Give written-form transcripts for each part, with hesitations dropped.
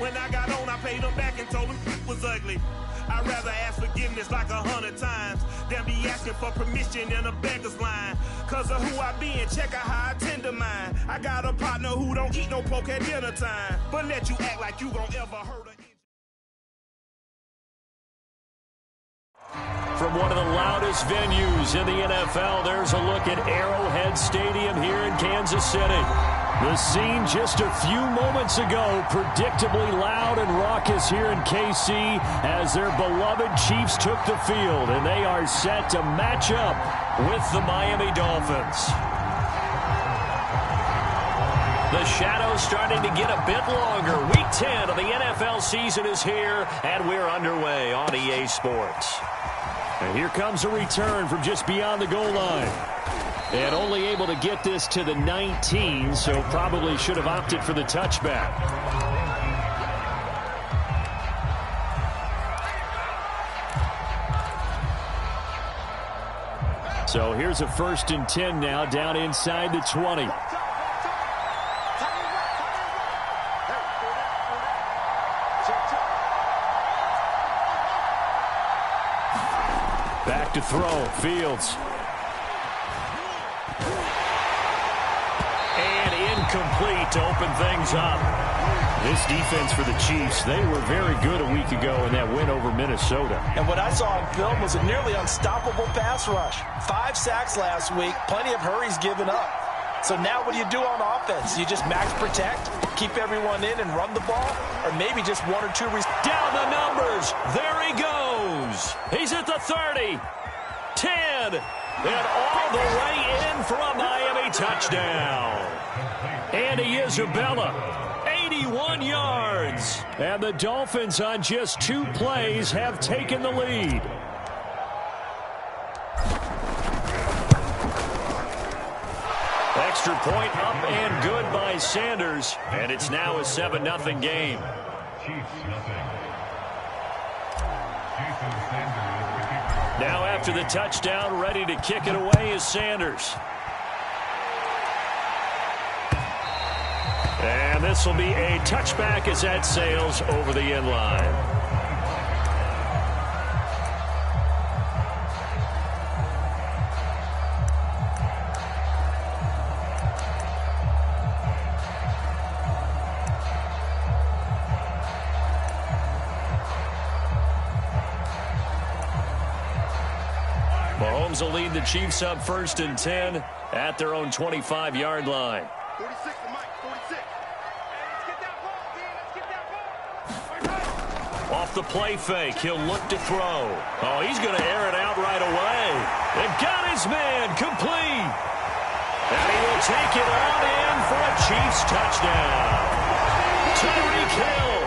When I got on, I paid him back and told him it was ugly. I'd rather ask forgiveness like 100 times than be asking for permission in a beggar's line. Cause of who I be and check out how I tend to mine. I got a partner who don't eat no pork at dinner time, but let you act like you gon' ever hurt her. From one of the loudest venues in the NFL, there's a look at Arrowhead Stadium here in Kansas City. The scene just a few moments ago, predictably loud and raucous here in KC as their beloved Chiefs took the field, and they are set to match up with the Miami Dolphins. The shadow's starting to get a bit longer. Week 10 of the NFL season is here, and we're underway on EA Sports. And here comes a return from just beyond the goal line. And only able to get this to the 19, so probably should have opted for the touchback. So here's a 1st and 10 now, down inside the 20. Back to throw, Fields. And incomplete to open things up. This defense for the Chiefs, they were very good a week ago in that win over Minnesota. And what I saw on film was a nearly unstoppable pass rush. 5 sacks last week, plenty of hurries given up. So now what do you do on offense? You just max protect, keep everyone in and run the ball, or maybe just 1 or 2 down the numbers. There he goes. He's at the 30, 10, and all the way in for a Miami touchdown. Andy Isabella, 81 yards. And the Dolphins on just 2 plays have taken the lead. Extra point up and good by Sanders. And it's now a 7-0 game. Now after the touchdown, ready to kick it away is Sanders. And this will be a touchback as that sails over the end line. Mahomes will lead the Chiefs up 1st and 10 at their own 25-yard line. 46 to Mike, 46. Let's get that ball, D. Let's get that ball. Off the play fake, he'll look to throw. Oh, he's going to air it out right away. They've got his man complete. And he will take it on in for a Chiefs touchdown. Tyreek Hill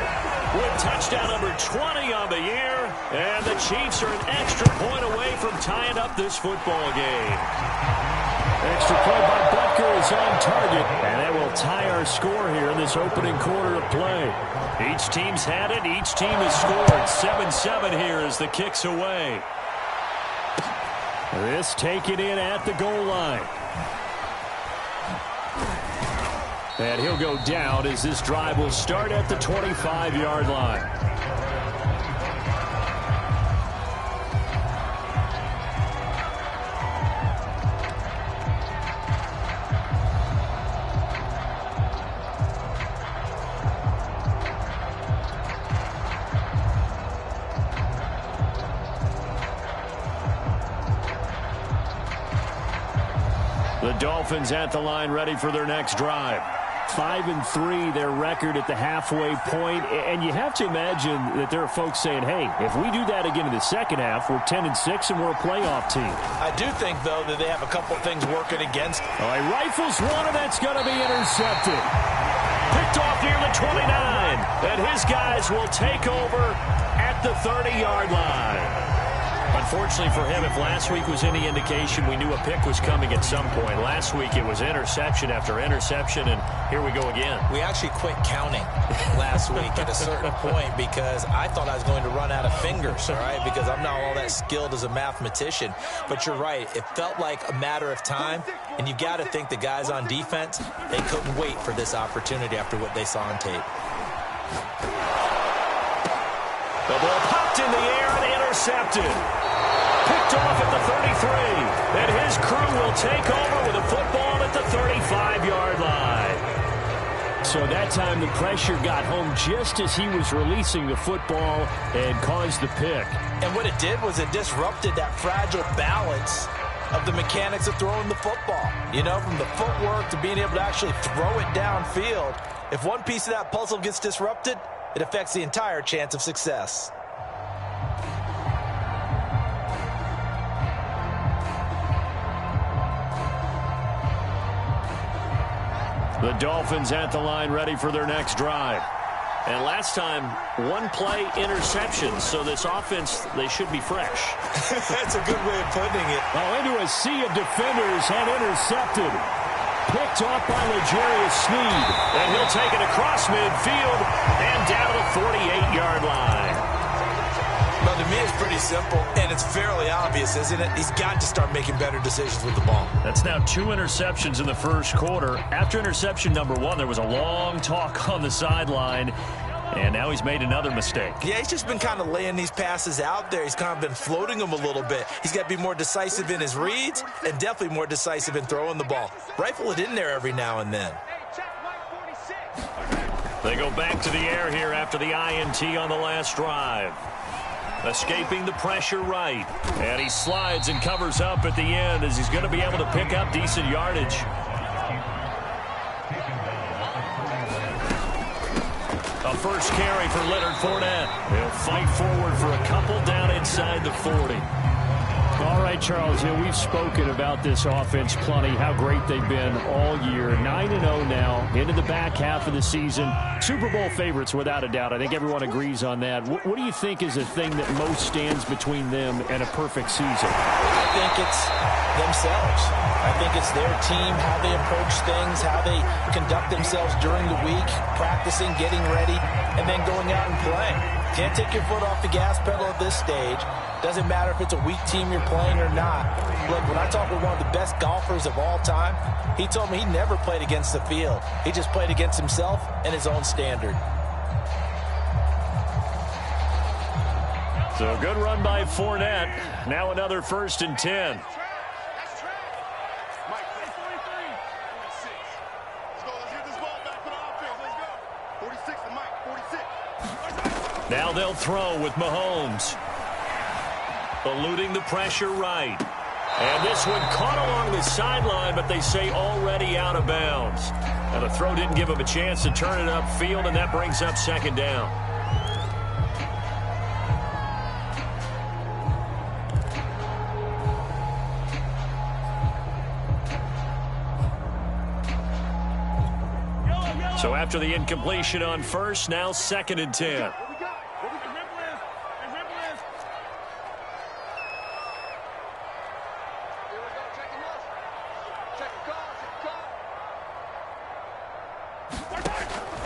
with touchdown number 20 on the year. And the Chiefs are an extra point away from tying up this football game. Extra point by Butker is on target. And that will tie our score here in this opening quarter of play. Each team's had it. Each team has scored. 7-7 here as the kick's away. This taken in at the goal line. And he'll go down as this drive will start at the 25-yard line. The Dolphins at the line ready for their next drive. 5-3 their record at the halfway point, and you have to imagine that there are folks saying, hey, if we do that again in the second half, we're 10-6 and we're a playoff team. I do think, though, that they have a couple things working against. All right, rifles one, and that's going to be intercepted. Picked off near the 29, and his guys will take over at the 30-yard line. Unfortunately for him, if last week was any indication, we knew a pick was coming at some point. Last week it was interception after interception, and here we go again. We actually quit counting last week at a certain point because I thought I was going to run out of fingers, all right, because I'm not all that skilled as a mathematician. But you're right. It felt like a matter of time, and you got to think the guys on defense, they couldn't wait for this opportunity after what they saw on tape. intercepted. Picked off at the 33. And his crew will take over with a football at the 35-yard line. So that time the pressure got home just as he was releasing the football and caused the pick. And what it did was it disrupted that fragile balance of the mechanics of throwing the football. You know, from the footwork to being able to actually throw it downfield. If one piece of that puzzle gets disrupted, it affects the entire chance of success. The Dolphins at the line ready for their next drive. And last time, one-play interception. So this offense, they should be fresh. That's a good way of putting it. Oh, into a sea of defenders and intercepted. Picked off by L'Jarius Sneed. And he'll take it across midfield and down to the 48-yard line. Well, to me, it's pretty simple, and it's fairly obvious, isn't it? He's got to start making better decisions with the ball. That's now 2 interceptions in the first quarter. After interception number 1, there was a long talk on the sideline, and now he's made another mistake. Yeah, he's just been kind of laying these passes out there. He's kind of been floating them a little bit. He's got to be more decisive in his reads and definitely more decisive in throwing the ball. Rifle it in there every now and then. They go back to the air here after the INT on the last drive. Escaping the pressure right. And he slides and covers up at the end as he's going to be able to pick up decent yardage. A first carry for Leonard Fournette. He'll fight forward for a couple down inside the 40. All right, Charles, we've spoken about this offense plenty, how great they've been all year. 9-0 now, into the back half of the season. Super Bowl favorites, without a doubt. I think everyone agrees on that. What do you think is the thing that most stands between them and a perfect season? I think it's themselves. I think it's their team, how they approach things, how they conduct themselves during the week, practicing, getting ready, and then going out and playing. Can't take your foot off the gas pedal at this stage. Doesn't matter if it's a weak team you're playing or not. Look, when I talk with one of the best golfers of all time, he told me he never played against the field. He just played against himself and his own standard. So a good run by Fournette. Now another 1st and 10. Now they'll throw with Mahomes. Eluding the pressure right. And this one caught along the sideline, but they say already out of bounds. Now the throw didn't give him a chance to turn it upfield, and that brings up 2nd down. So after the incompletion on 1st, now 2nd and 10.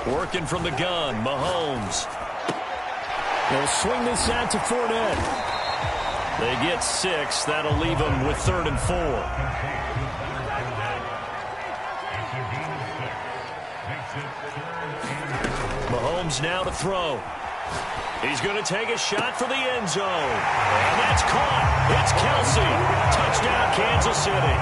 Working from the gun, Mahomes. They'll swing this out to Fournette. They get 6. That'll leave them with 3rd and 4. Mahomes now to throw. He's going to take a shot for the end zone. And that's caught. It's Kelce. Touchdown, Kansas City.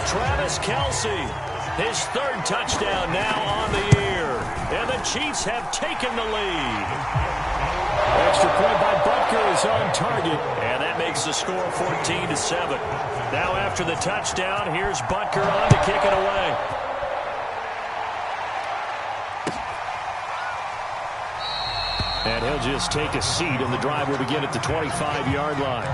Travis Kelce. His 3rd touchdown now on the year. And the Chiefs have taken the lead. Extra point by Butker is on target. And that makes the score 14-7. Now after the touchdown, here's Butker on to kick it away. And he'll just take a seat, and the drive will begin at the 25-yard line.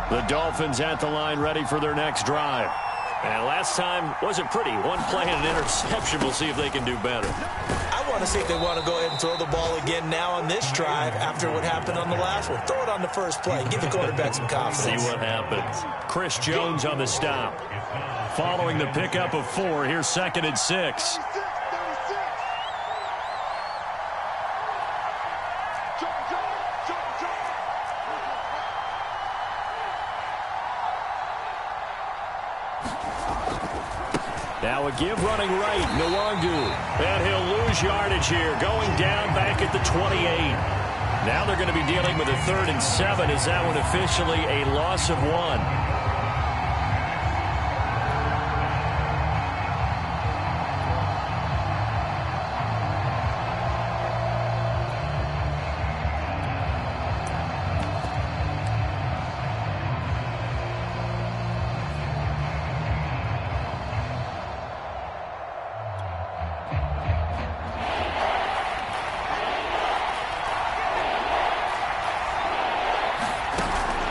The Dolphins at the line ready for their next drive. And last time wasn't pretty. One play and an interception. We'll see if they can do better. I want to see if they want to go ahead and throw the ball again now on this drive after what happened on the last one. Throw it on the first play. Give the quarterback some confidence. See what happens. Chris Jones on the stop. Following the pickup of 4, here's 2nd and 6. Now a give running right, Nwangu. And he'll lose yardage here, going down back at the 28. Now they're going to be dealing with a 3rd and 7. Is that one officially a loss of 1?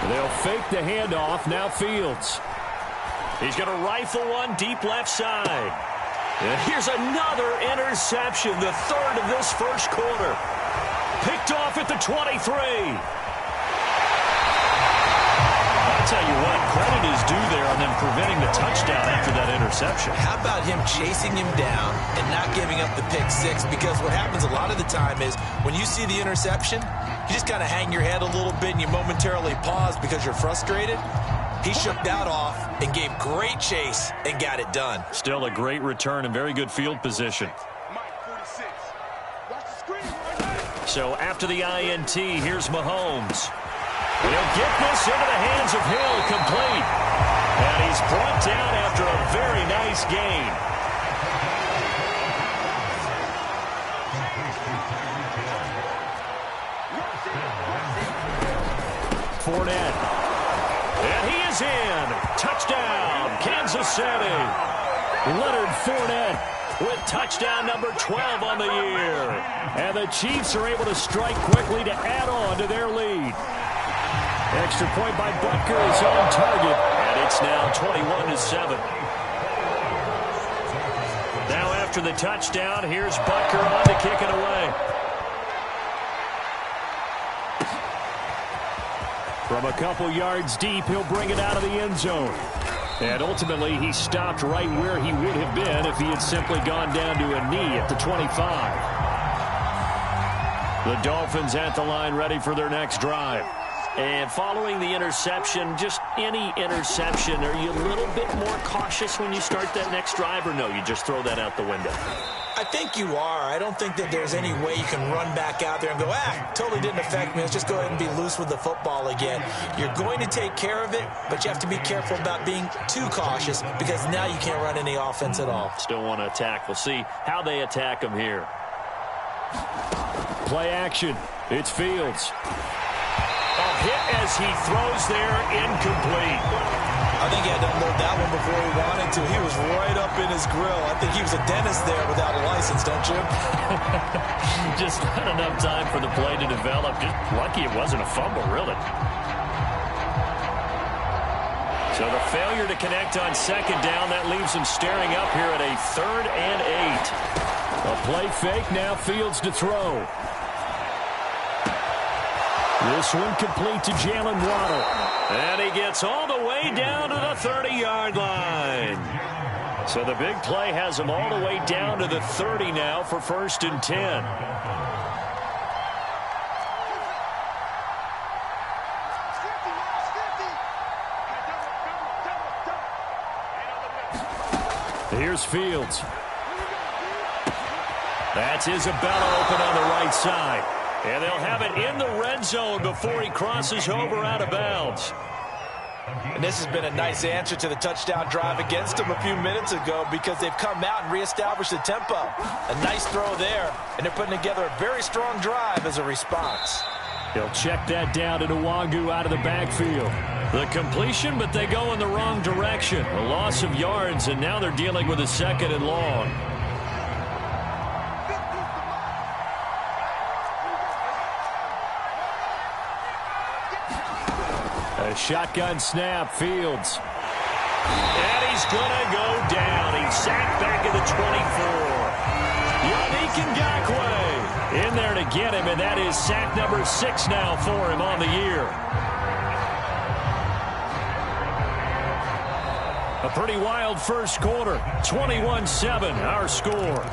They'll fake the handoff. Now Fields. He's going to rifle one deep left side. And here's another interception, the 3rd of this first quarter. Picked off at the 23. I'll tell you what, credit is due there on them preventing the touchdown after that interception. How about him chasing him down and not giving up the pick 6? Because what happens a lot of the time is when you see the interception, you just kind of hang your head a little bit and you momentarily pause because you're frustrated. He shook that off and gave great chase and got it done. Still a great return and very good field position. So after the INT, here's Mahomes. He'll get this into the hands of Hill, complete. And he's brought down after a very nice gain. Fournette. And he is in. Touchdown, Kansas City. Leonard Fournette with touchdown number 12 on the year. And the Chiefs are able to strike quickly to add on to their lead. Extra point by Butker is on target, and it's now 21-7. Now after the touchdown, here's Butker on to kick it away. From a couple yards deep, he'll bring it out of the end zone. And ultimately, he stopped right where he would have been if he had simply gone down to a knee at the 25. The Dolphins at the line ready for their next drive. And following the interception, just any interception, are you a little bit more cautious when you start that next drive, or no, you just throw that out the window? I think you are. I don't think that there's any way you can run back out there and go, totally didn't affect me. Let's just go ahead and be loose with the football again. You're going to take care of it, but you have to be careful about being too cautious because now you can't run any offense at all. Still want to attack. We'll see how they attack them here. Play action. It's Fields. A hit as he throws there, incomplete. I think he had to unload that one before he wanted to. He was right up in his grill. I think he was a dentist there without a license, don't you? Just not enough time for the play to develop. Just lucky it wasn't a fumble, really. So the failure to connect on second down, that leaves him staring up here at a 3rd and 8. A play fake, now Fields to throw. This one complete to Jalen Waddle. And he gets all the way down to the 30-yard line. So the big play has him all the way down to the 30 now for 1st and 10. Here's Fields. That's Isabella open on the right side. And they'll have it in the red zone before he crosses over out of bounds. And this has been a nice answer to the touchdown drive against them a few minutes ago because they've come out and reestablished the tempo. A nice throw there, and they're putting together a very strong drive as a response. He'll check that down to Nwangu out of the backfield. The completion, but they go in the wrong direction. A loss of yards, and now they're dealing with a 2nd and long. A shotgun snap, Fields. And he's going to go down. He's sacked back at the 24. Yannick Ngakoue in there to get him, and that is sack number 6 now for him on the year. A pretty wild first quarter. 21-7, our score.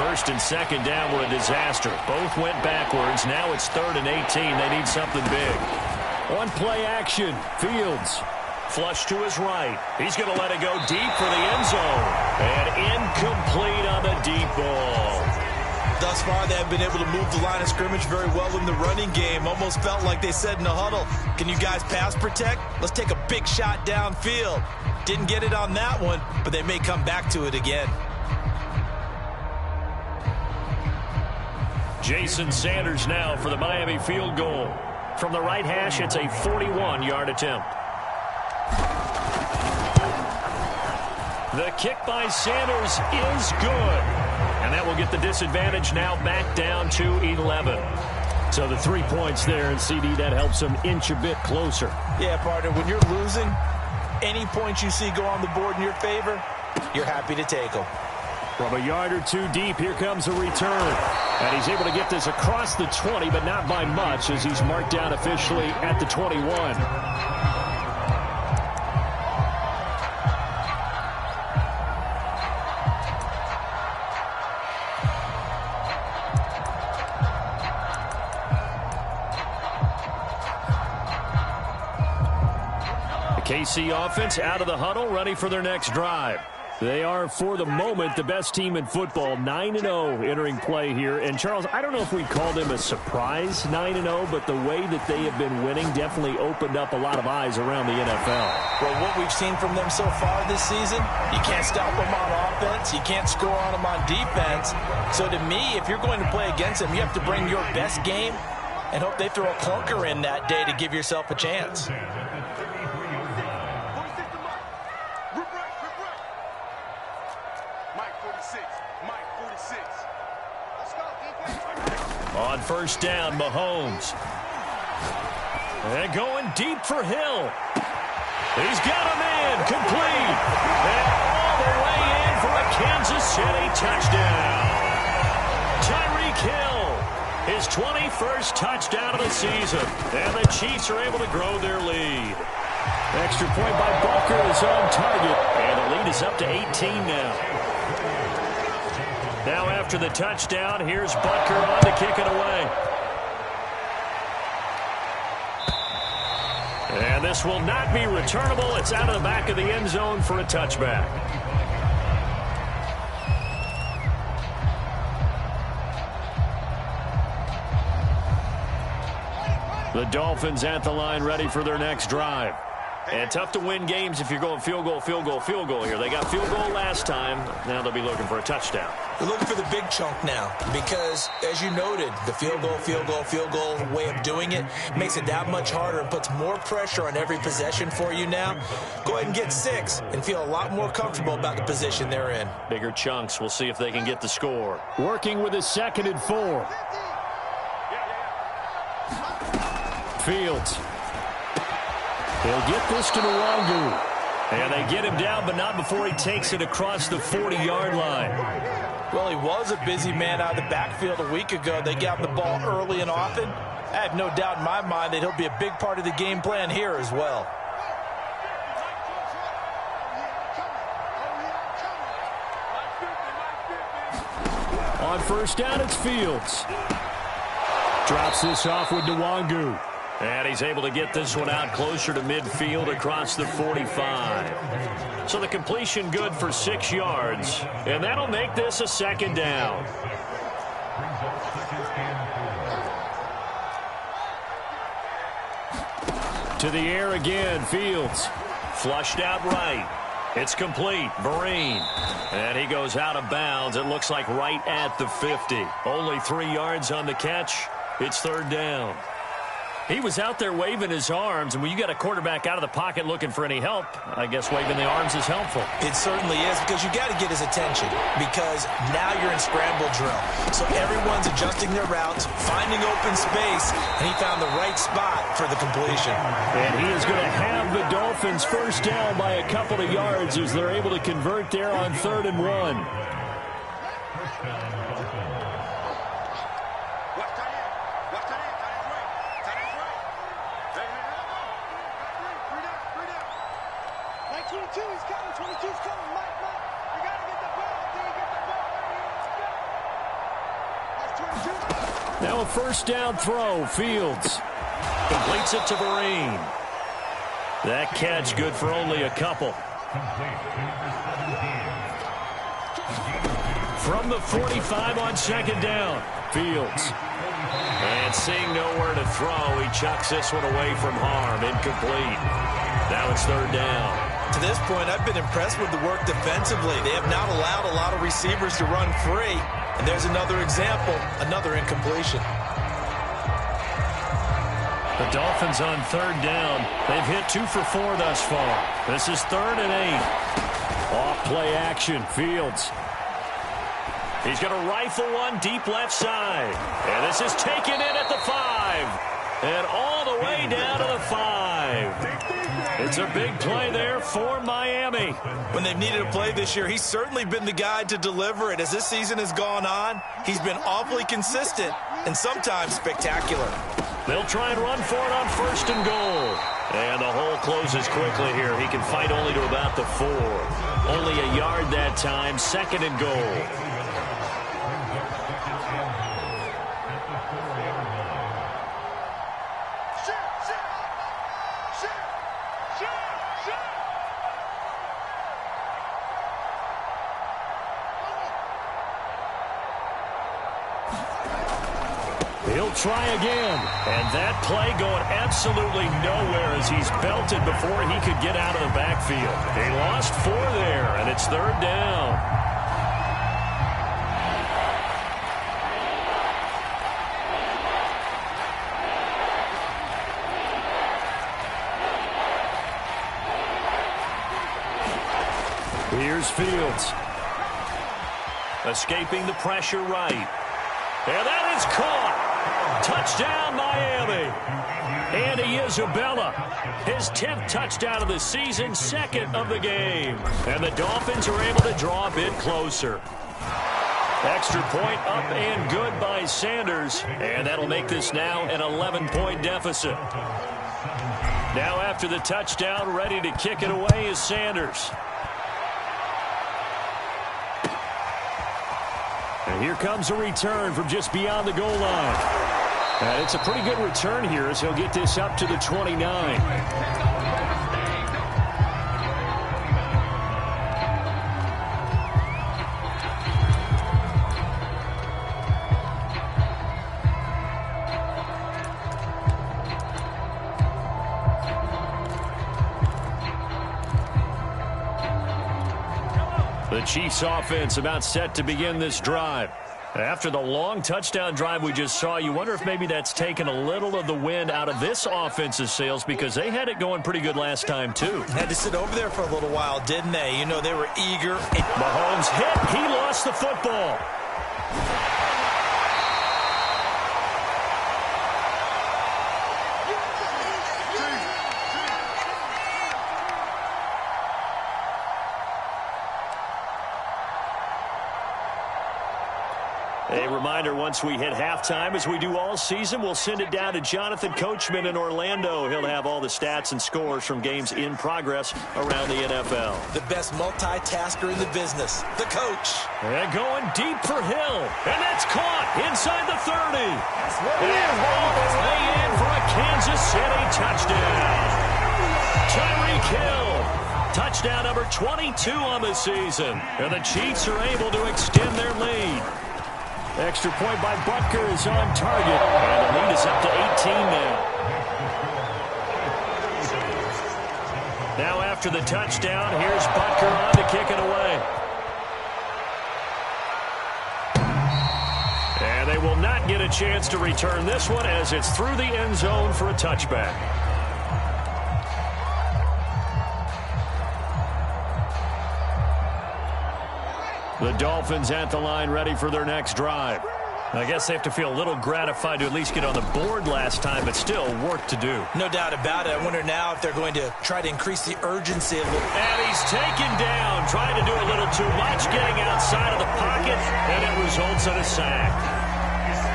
First and second down were a disaster. Both went backwards. Now it's 3rd and 18. They need something big. On play action, Fields. Flush to his right. He's going to let it go deep for the end zone. And incomplete on the deep ball. Thus far, they have been able to move the line of scrimmage very well in the running game. Almost felt like they said in the huddle, can you guys pass protect? Let's take a big shot downfield. Didn't get it on that one, but they may come back to it again. Jason Sanders now for the Miami field goal. From the right hash, it's a 41-yard attempt. The kick by Sanders is good. And that will get the disadvantage now back down to 11. So the 3 points there, and CD, that helps them inch a bit closer. Yeah, partner, when you're losing, any points you see go on the board in your favor, you're happy to take them. From a yard or two deep, here comes a return. And he's able to get this across the 20, but not by much, as he's marked down officially at the 21. KC offense out of the huddle, ready for their next drive. They are, for the moment, the best team in football, 9-0 entering play here. And, Charles, I don't know if we'd call them a surprise 9-0, but the way that they have been winning definitely opened up a lot of eyes around the NFL. Well, what we've seen from them so far this season, you can't stop them on offense, you can't score on them on defense. So, to me, if you're going to play against them, you have to bring your best game and hope they throw a clunker in that day to give yourself a chance. On first down, Mahomes. And going deep for Hill. He's got a man, complete. And all the way in for a Kansas City touchdown. Tyreek Hill, his 21st touchdown of the season. And the Chiefs are able to grow their lead. Extra point by Butker is on target. And the lead is up to 18 now. Now after the touchdown, here's Butker on to kick it away. And this will not be returnable. It's out of the back of the end zone for a touchback. The Dolphins at the line, ready for their next drive. And tough to win games if you're going field goal, field goal, field goal here. They got field goal last time. Now they'll be looking for a touchdown. They're looking for the big chunk now because, as you noted, the field goal, field goal, field goal way of doing it makes it that much harder and puts more pressure on every possession for you now. Go ahead and get 6 and feel a lot more comfortable about the position they're in. Bigger chunks. We'll see if they can get the score. Working with his 2nd and 4. Fields. He'll get this to Nwangu. And they get him down, but not before he takes it across the 40-yard line. Well, he was a busy man out of the backfield a week ago. They got him the ball early and often. I have no doubt in my mind that he'll be a big part of the game plan here as well. On first down, it's Fields. Drops this off with Nwangu. And he's able to get this one out closer to midfield across the 45. So the completion good for 6 yards. And that'll make this a 2nd down. To the air again, Fields. Flushed out right. It's complete. Vereen. And he goes out of bounds. It looks like right at the 50. Only 3 yards on the catch. It's 3rd down. He was out there waving his arms, and when you got a quarterback out of the pocket looking for any help, I guess waving the arms is helpful. It certainly is, because you got to get his attention, because now you're in scramble drill. So everyone's adjusting their routes, finding open space, and he found the right spot for the completion. And he is going to have the Dolphins first down by a couple of yards as they're able to convert there on 3rd and 1. Now a first down throw. Fields completes it to Vereen. That catch good for only a couple. From the 45 on second down, Fields. And seeing nowhere to throw, he chucks this one away from harm. Incomplete. Now it's third down. To this point, I've been impressed with the work defensively. They have not allowed a lot of receivers to run free. And there's another example, another incompletion. The Dolphins on third down. They've hit 2 for 4 thus far. This is 3rd and 8. Off play action, Fields. He's going to rifle one deep left side. And this is taken in at the 5. And all the way down to the 5. It's a big play there for Miami. When they've needed a play this year, he's certainly been the guy to deliver it. As this season has gone on, he's been awfully consistent and sometimes spectacular. They'll try and run for it on 1st and goal. And the hole closes quickly here. He can fight only to about the 4. Only a yard that time, 2nd and goal. He'll try again. And that play going absolutely nowhere as he's belted before he could get out of the backfield. He lost 4 there, and it's 3rd down. Here's Fields. Escaping the pressure right. And that is caught. Touchdown, Miami. Andy Isabella, his 10th touchdown of the season, 2nd of the game. And the Dolphins are able to draw a bit closer. Extra point up and good by Sanders. And that'll make this now an 11-point deficit. Now after the touchdown, ready to kick it away is Sanders. And here comes a return from just beyond the goal line. And it's a pretty good return here as he'll get this up to the 29. The Chiefs offense about set to begin this drive. After the long touchdown drive we just saw, you wonder if maybe that's taken a little of the wind out of this offense's sails because they had it going pretty good last time, too. Had to sit over there for a little while, didn't they? You know, they were eager. Mahomes hit. He lost the football. A reminder, once we hit halftime, as we do all season, we'll send it down to Jonathan Coachman in Orlando. He'll have all the stats and scores from games in progress around the NFL. The best multitasker in the business, the coach. And going deep for Hill. And that's caught inside the 30. And all the way in for a Kansas City touchdown. Tyreek Hill. Touchdown number 22 on the season. And the Chiefs are able to extend their lead. Extra point by Butker is on target. And the lead is up to 18 now. Now after the touchdown, here's Butker on to kick it away. And they will not get a chance to return this one as it's through the end zone for a touchback. The Dolphins at the line ready for their next drive. I guess they have to feel a little gratified to at least get on the board last time, but still work to do. No doubt about it. I wonder now if they're going to try to increase the urgency of it. And he's taken down, trying to do a little too much, getting outside of the pocket, and it results in a sack.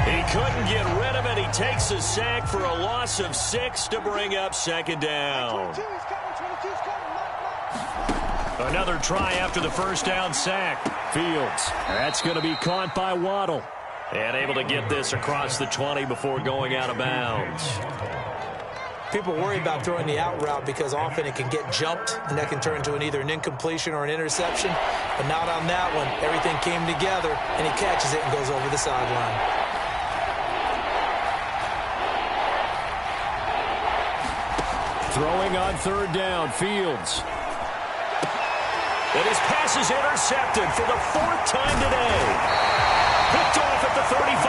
He couldn't get rid of it. He takes a sack for a loss of 6 to bring up second down. Another try after the first down sack. Fields. That's going to be caught by Waddle. And able to get this across the 20 before going out of bounds. People worry about throwing the out route because often it can get jumped, and that can turn into either an incompletion or an interception. But not on that one. Everything came together, and he catches it and goes over the sideline. Throwing on third down, Fields. And his pass is intercepted for the 4th time today. Picked off at the 35.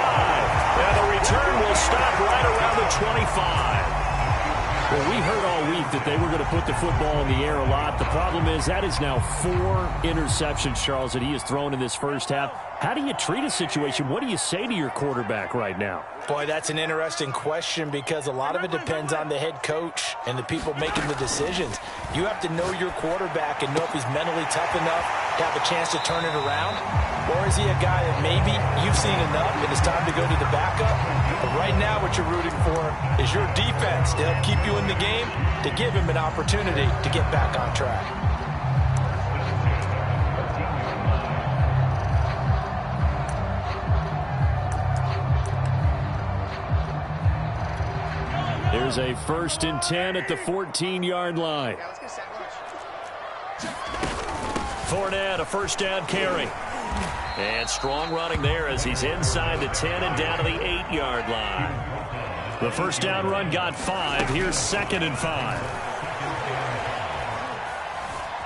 And the return will stop right around the 25. Well, we heard all week that they were going to put the football in the air a lot. The problem is that is now 4 interceptions, Charles, that he has thrown in this first half. How do you treat a situation? What do you say to your quarterback right now? Boy, that's an interesting question because a lot of it depends on the head coach and the people making the decisions. You have to know your quarterback and know if he's mentally tough enough to have a chance to turn it around. Or is he a guy that maybe you've seen enough and it's time to go to the backup? But right now what you're rooting for is your defense to help keep you in the game, to give him an opportunity to get back on track. There's a 1st and 10 at the 14-yard line. Fournette, a 1st down carry. And strong running there as he's inside the 10 and down to the 8-yard line. The 1st down run got 5. Here's 2nd and 5.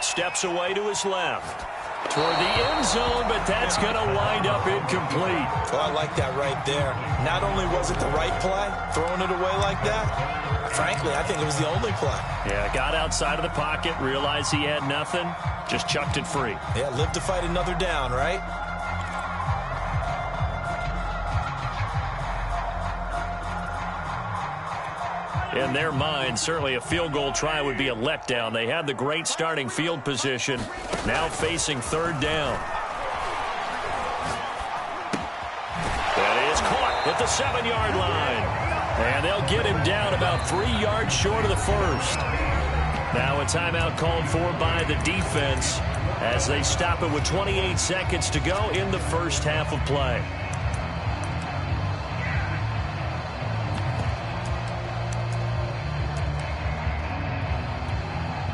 Steps away to his left. Toward the end zone, but that's going to wind up incomplete. Oh, I like that right there. Not only was it the right play, throwing it away like that, frankly, I think it was the only play. Yeah, got outside of the pocket, realized he had nothing, just chucked it free. Yeah, live to fight another down, right? In their mind, certainly a field goal try would be a letdown. They had the great starting field position, now facing 3rd down. That is caught at the 7-yard line. And they'll get him down about 3 yards short of the 1st. Now a timeout called for by the defense as they stop it with 28 seconds to go in the first half of play.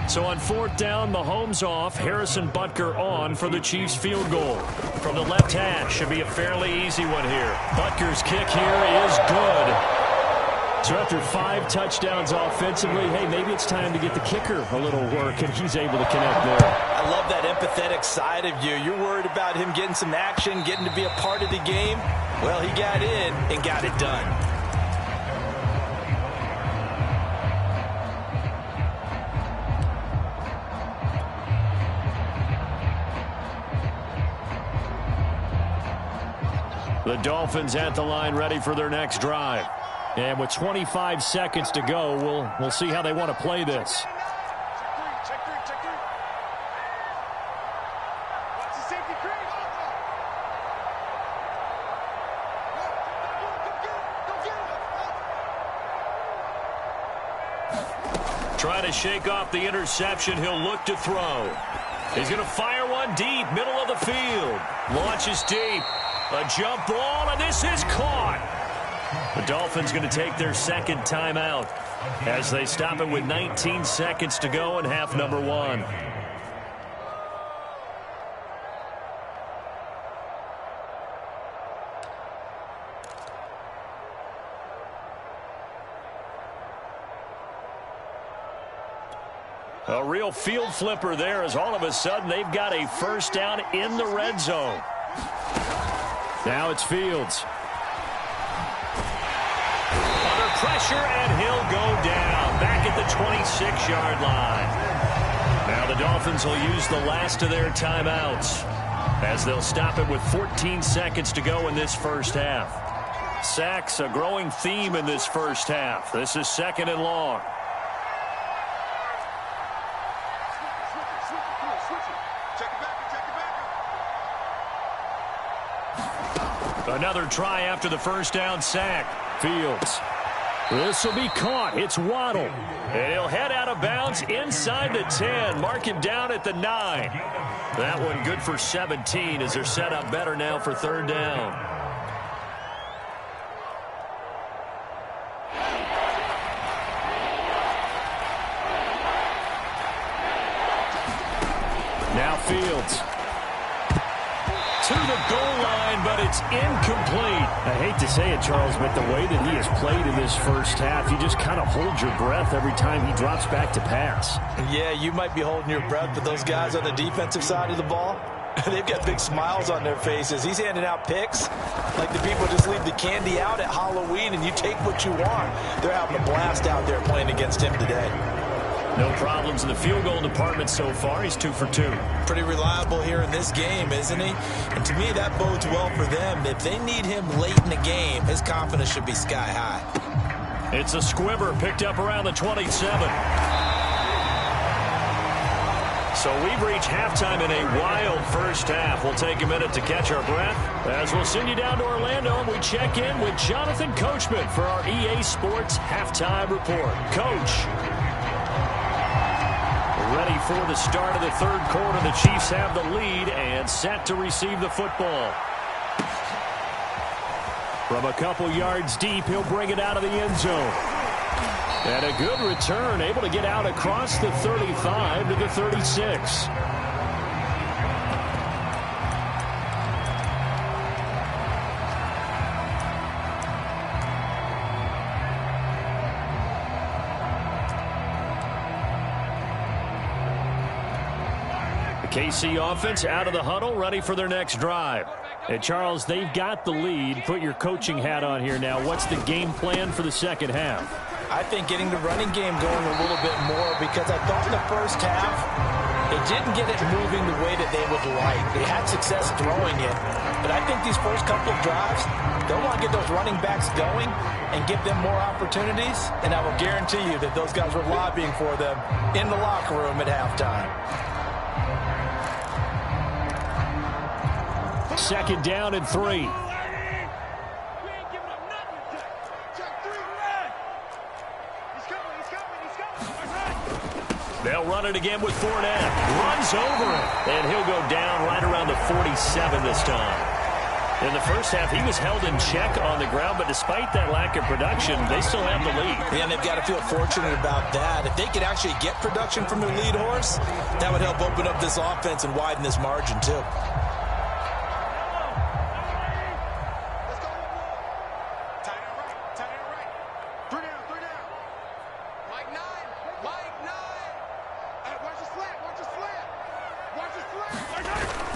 So on 4th down, Mahomes off, Harrison Butker on for the Chiefs field goal. From the left hash, should be a fairly easy one here. Butker's kick here is good. So after 5 touchdowns offensively, hey, maybe it's time to get the kicker a little work, and he's able to connect there. I love that empathetic side of you. You're worried about him getting some action, getting to be a part of the game. Well, he got in and got it done. The Dolphins at the line ready for their next drive. And with 25 seconds to go, we'll see how they want to play this. Trying to shake off the interception. He'll look to throw. He's going to fire one deep, middle of the field. Launches deep. A jump ball, and this is caught. The Dolphins going to take their 2nd timeout as they stop it with 19 seconds to go in half number 1. A real field flipper there as all of a sudden they've got a 1st down in the red zone. Now it's Fields. Under pressure, and he'll go down. Back at the 26-yard line. Now the Dolphins will use the last of their timeouts as they'll stop it with 14 seconds to go in this first half. Sacks, a growing theme in this first half. This is 2nd and long. Another try after the 1st down sack. Fields. This will be caught. It's Waddle. And he'll head out of bounds inside the 10. Mark him down at the 9. That one good for 17 as they're set up better now for 3rd down. It's incomplete. I hate to say it, Charles, but the way that he has played in this first half, you just kind of hold your breath every time he drops back to pass. Yeah, you might be holding your breath, but those guys on the defensive side of the ball, they've got big smiles on their faces. He's handing out picks like the people just leave the candy out at Halloween and you take what you want. They're having a blast out there playing against him today. No problems in the field goal department so far. He's 2 for 2. Pretty reliable here in this game, isn't he? And to me, that bodes well for them. If they need him late in the game, his confidence should be sky high. It's a squibber picked up around the 27. So we've reached halftime in a wild first half. We'll take a minute to catch our breath as we'll send you down to Orlando and we check in with Jonathan Coachman for our EA Sports Halftime Report. Coach. Ready for the start of the third quarter. The Chiefs have the lead and set to receive the football. From a couple yards deep, he'll bring it out of the end zone. And a good return, able to get out across the 35 to the 36. KC offense out of the huddle, ready for their next drive. And Charles, they've got the lead. Put your coaching hat on here now. What's the game plan for the second half? I think getting the running game going a little bit more because I thought in the first half they didn't get it moving the way that they would like. They had success throwing it, but I think these first couple of drives, they'll want to get those running backs going and give them more opportunities, and I will guarantee you that those guys were lobbying for them in the locker room at halftime. Second down and 3. They'll run it again with Fournette. Runs over it. And he'll go down right around the 47 this time. In the first half, he was held in check on the ground, but despite that lack of production, they still have the lead. Yeah, and they've got to feel fortunate about that. If they could actually get production from their lead horse, that would help open up this offense and widen this margin, too.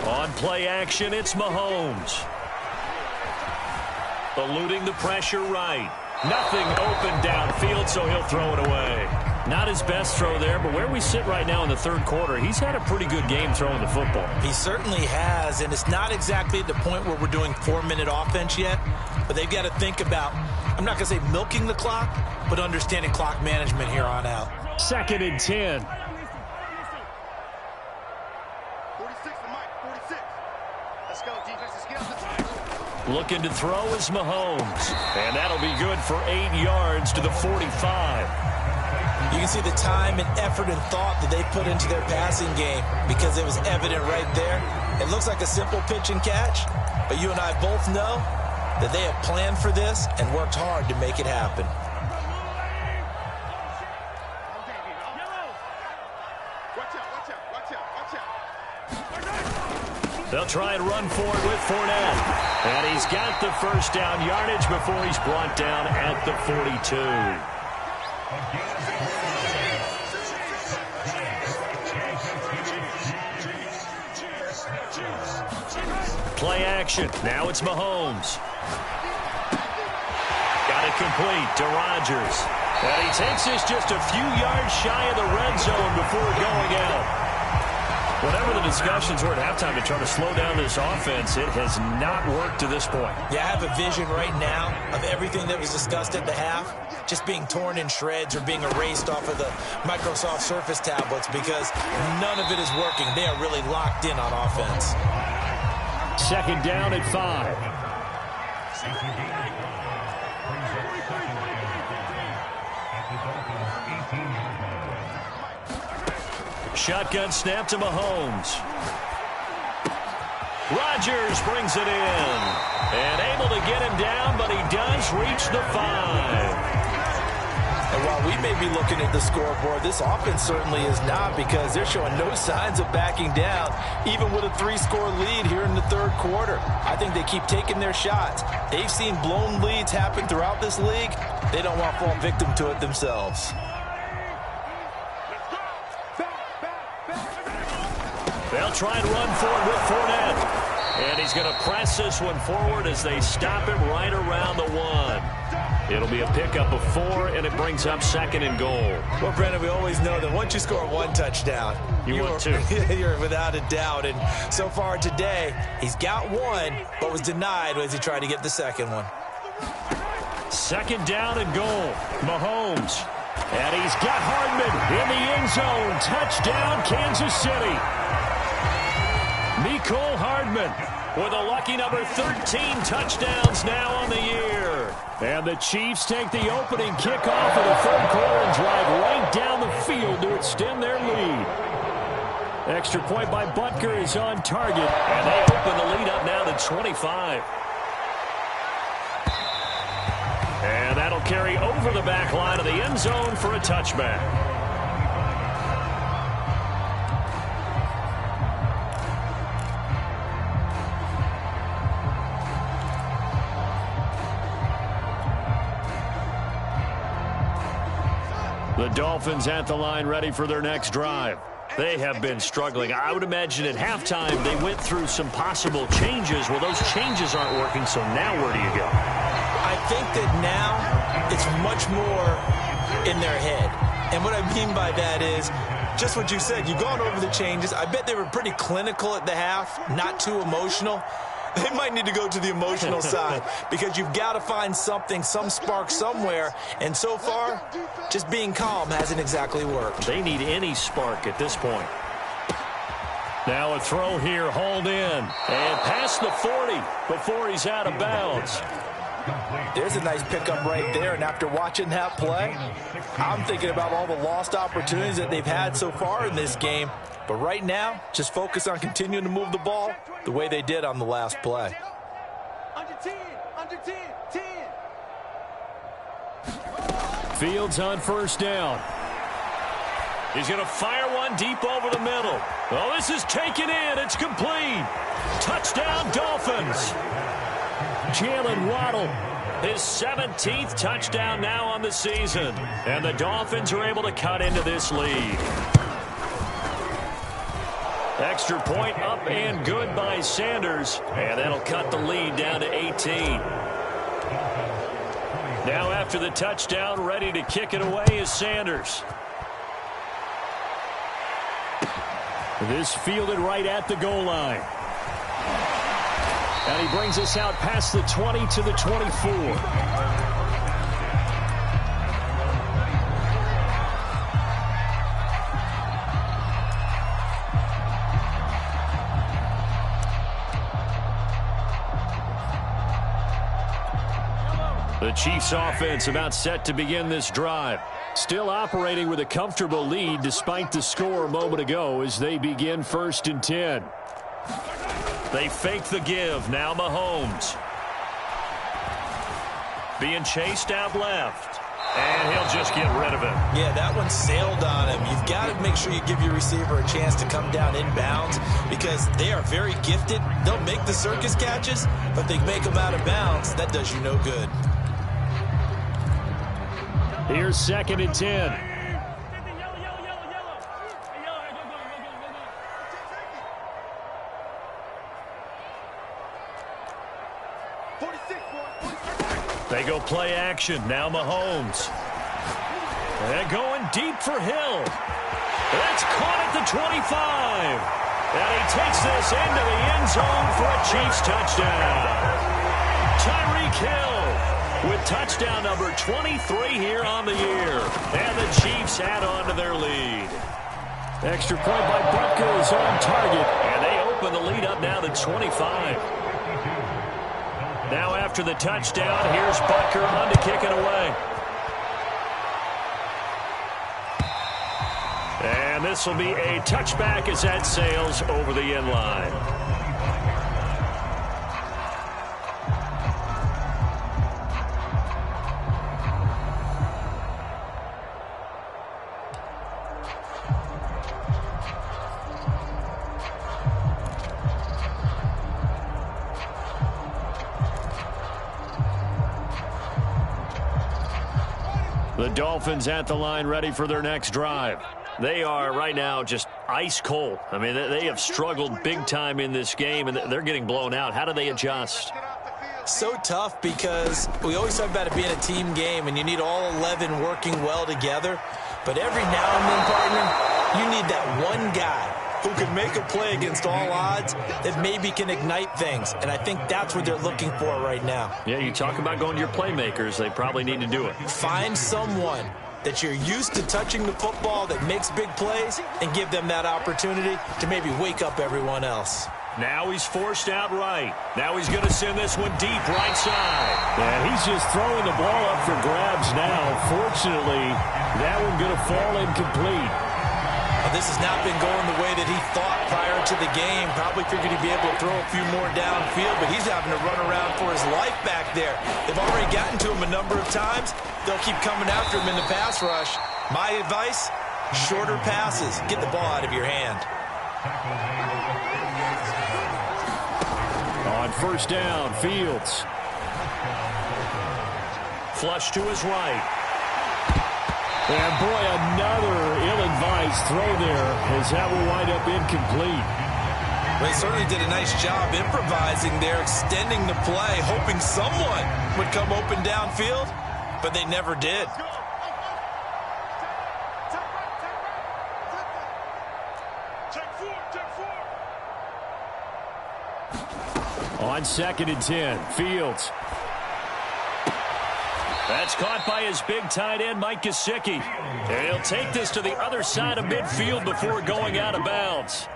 On play action, it's Mahomes. Eluding the pressure right. Nothing open downfield, so he'll throw it away. Not his best throw there, but where we sit right now in the third quarter, he's had a pretty good game throwing the football. He certainly has, and it's not exactly at the point where we're doing 4-minute offense yet, but they've got to think about, I'm not going to say milking the clock, but understanding clock management here on out. 2nd and 10. Looking to throw is Mahomes. And that'll be good for 8 yards to the 45. You can see the time and effort and thought that they put into their passing game because it was evident right there. It looks like a simple pitch and catch, but you and I both know that they have planned for this and worked hard to make it happen. They'll try and run for it with Fournette. And he's got the first down yardage before he's brought down at the 42. Play action. Now it's Mahomes. Got it complete to Rodgers. And he takes this just a few yards shy of the red zone before going out. Whatever the discussions were at halftime to try to slow down this offense, it has not worked to this point. Yeah, I have a vision right now of everything that was discussed at the half just being torn in shreds or being erased off of the Microsoft Surface tablets because none of it is working. They are really locked in on offense. 2nd down and 5. Shotgun snap to Mahomes. Rodgers brings it in. And able to get him down, but he does reach the 5. And while we may be looking at the scoreboard, this offense certainly is not, because they're showing no signs of backing down, even with a 3-score lead here in the third quarter. I think they keep taking their shots. They've seen blown leads happen throughout this league. They don't want to fall victim to it themselves. They'll try and run forward with Fournette. And he's going to press this one forward as they stop him right around the 1. It'll be a pickup of 4, and it brings up 2nd and goal. Well, Brandon, we always know that once you score 1 touchdown, you're 2. You're without a doubt. And so far today, he's got 1, but was denied as he tried to get the 2nd one. 2nd down and goal. Mahomes. And he's got Hardman in the end zone. Touchdown, Kansas City. Mecole Hardman with a lucky number 13 touchdowns now on the year. And the Chiefs take the opening kickoff of the third quarter and drive right down the field to extend their lead. Extra point by Butker is on target. And they open the lead up now to 25. And that'll carry over the back line of the end zone for a touchback. The Dolphins at the line, ready for their next drive. They have been struggling. I would imagine at halftime they went through some possible changes. Well, those changes aren't working, so now where do you go? I think that now it's much more in their head. And what I mean by that is just what you said. You've gone over the changes. I bet they were pretty clinical at the half, not too emotional. They might need to go to the emotional side, because you've got to find something, some spark somewhere. And so far, just being calm hasn't exactly worked. They need any spark at this point. Now a throw here, hauled in, and past the 40 before he's out of bounds. There's a nice pickup right there, and after watching that play, I'm thinking about all the lost opportunities that they've had so far in this game. But right now, just focus on continuing to move the ball the way they did on the last play. Under 10, under 10, 10. Fields on first down. He's going to fire one deep over the middle. Oh, this is taken in. It's complete. Touchdown, Dolphins. Jalen Waddle, his 17th touchdown now on the season. And the Dolphins are able to cut into this lead. Extra point up and good by Sanders. And that'll cut the lead down to 18. Now after the touchdown, ready to kick it away is Sanders. This fielded right at the goal line. And he brings us out past the 20 to the 24. The Chiefs offense about set to begin this drive. Still operating with a comfortable lead despite the score a moment ago as they begin 1st and 10. They fake the give. Now Mahomes. Being chased out left. And he'll just get rid of it. Yeah, that one sailed on him. You've got to make sure you give your receiver a chance to come down inbounds, because they are very gifted. They'll make the circus catches, but they make them out of bounds. That does you no good. Here's 2nd and 10. They go play action. Now Mahomes. They're going deep for Hill. That's caught at the 25. And he takes this into the end zone for a Chiefs touchdown. Tyreek Hill with touchdown number 23 here on the year. And the Chiefs add on to their lead. Extra point by Butker is on target. And they open the lead up now to 25. Now after the touchdown, here's Butker on to kick it away. And this will be a touchback as that sails over the end line. The Dolphins at the line ready for their next drive. They are right now just ice cold. I mean, they have struggled big time in this game, and they're getting blown out. How do they adjust? So tough because we always talk about it being a team game, and you need all 11 working well together. But every now and then, partner, you need that one guy who can make a play against all odds that maybe can ignite things. And I think that's what they're looking for right now. Yeah, you talk about going to your playmakers. They probably need to do it. Find someone that you're used to touching the football that makes big plays and give them that opportunity to maybe wake up everyone else. Now he's forced out right. Now he's going to send this one deep right side. And he's just throwing the ball up for grabs now. Fortunately, that one going to fall incomplete. This has not been going the way that he thought prior to the game. Probably figured he'd be able to throw a few more downfield, but he's having to run around for his life back there. They've already gotten to him a number of times. They'll keep coming after him in the pass rush. My advice, shorter passes. Get the ball out of your hand. On first down, Fields. Flush to his right. And boy, another ill-advised throw there as that will wind up incomplete. They certainly did a nice job improvising there, extending the play, hoping someone would come open downfield, but they never did. On 2nd and 10, Fields. That's caught by his big tight end, Mike Gesicki. And he'll take this to the other side of midfield before going out of bounds.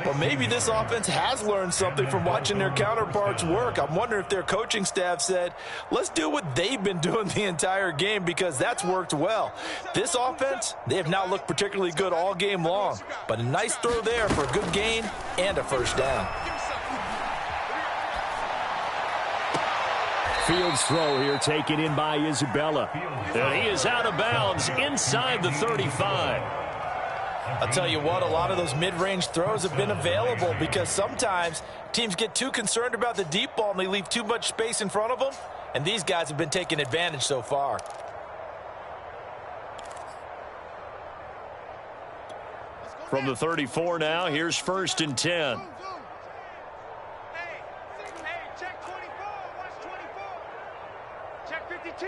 Well, maybe this offense has learned something from watching their counterparts work. I'm wondering if their coaching staff said, let's do what they've been doing the entire game because that's worked well. This offense, they have not looked particularly good all game long, but a nice throw there for a good gain and a first down. Fields throw here taken in by Isabella. And he is out of bounds inside the 35. I'll tell you what, a lot of those mid-range throws have been available because sometimes teams get too concerned about the deep ball and they leave too much space in front of them, and these guys have been taking advantage so far. From the 34 now, here's 1st and 10. Check 24. Watch 24. Check 52.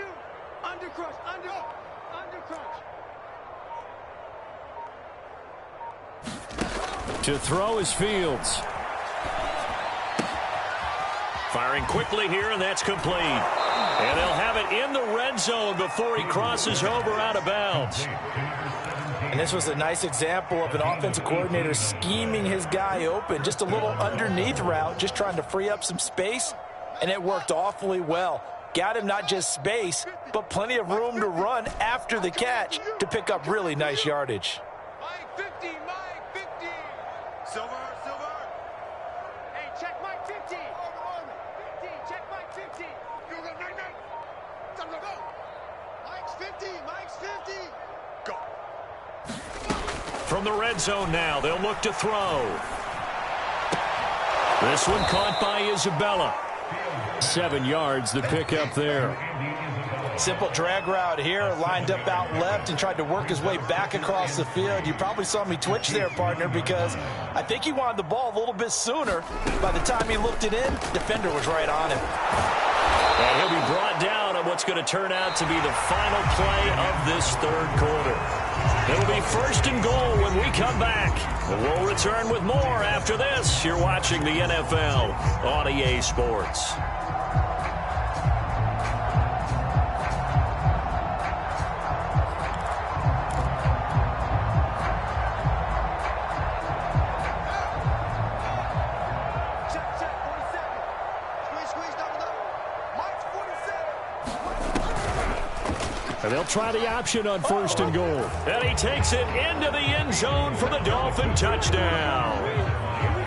Under crunch. Under crunch. To throw is Fields. Firing quickly here, and that's complete. And they'll have it in the red zone before he crosses over out of bounds. And this was a nice example of an offensive coordinator scheming his guy open. Just a little underneath route, just trying to free up some space, and it worked awfully well. Got him not just space, but plenty of room to run after the catch to pick up really nice yardage. Mike 50. Mike 50. Silver. Hey, check Mike 50. 50. Check Mike 50. Go. Mike's 50. Mike's 50. Go. From the red zone now, they'll look to throw. This one caught by Isabella. 7 yards, the pickup there. Simple drag route here, lined up out left and tried to work his way back across the field. You probably saw me twitch there, partner, because I think he wanted the ball a little bit sooner. By the time he looked it in, defender was right on him. And he'll be brought down on what's going to turn out to be the final play of this third quarter. It'll be 1st and goal when we come back. We'll return with more after this. You're watching the NFL on EA Sports. And they'll try the option on 1st and goal. And he takes it into the end zone for the Dolphin touchdown.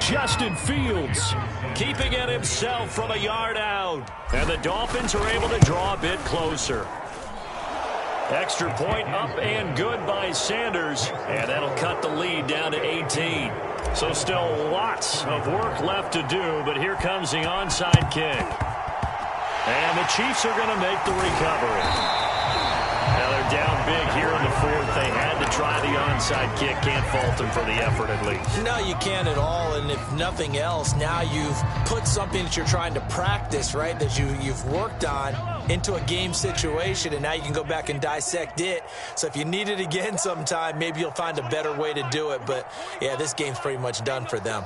Justin Fields keeping it himself from a yard out. And the Dolphins are able to draw a bit closer. Extra point up and good by Sanders. And that'll cut the lead down to 18. So still lots of work left to do, but here comes the onside kick. And the Chiefs are going to make the recovery. Now they're down big here in the fourth. They had to try the onside kick. Can't fault them for the effort at least. No, you can't at all. And if nothing else, now you've put something that you're trying to practice, right, that you've worked on into a game situation, and now you can go back and dissect it. So if you need it again sometime, maybe you'll find a better way to do it. But, yeah, this game's pretty much done for them.